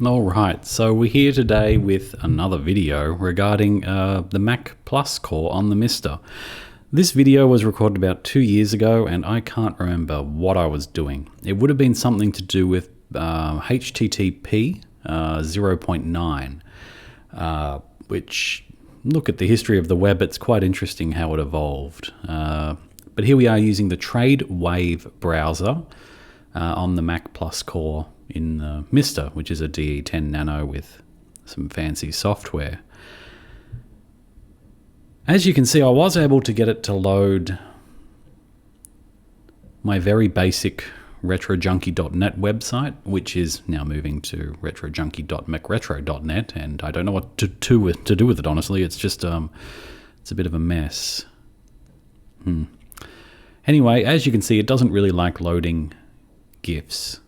Alright, so we're here today with another video regarding the Mac Plus core on the MiSTer. This video was recorded about 2 years ago and I can't remember what I was doing. It would have been something to do with HTTP 0.9, which, look at the history of the web, it's quite interesting how it evolved. But here we are using the TradeWave browser on the Mac Plus core in the MiSTer, which is a DE10 Nano with some fancy software. As you can see, I was able to get it to load my very basic retrojunkie.net website, which is now moving to retrojunkie.mcretro.net, and I don't know what to do with it, honestly. It's just it's a bit of a mess. Anyway, as you can see, it doesn't really like loading GIFs.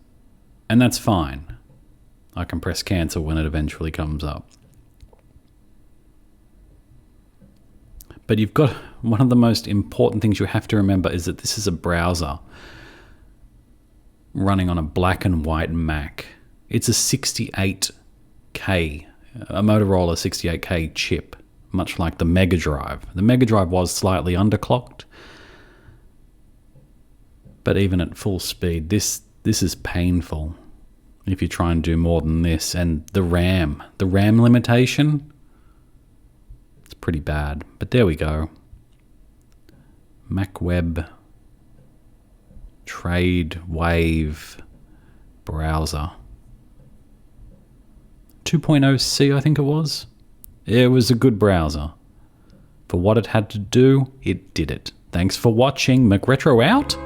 And that's fine. I can press cancel when it eventually comes up. But you've got one of the most important things you have to remember is that this is a browser running on a black and white Mac. It's a 68K, a Motorola 68K chip, much like the Mega Drive. The Mega Drive was slightly underclocked, but even at full speed, this is painful if you try and do more than this. And the RAM limitation, it's pretty bad. But there we go. Mac Web TradeWave browser. 2.0C, I think it was. It was a good browser. For what it had to do, it did it. Thanks for watching. McRetro out.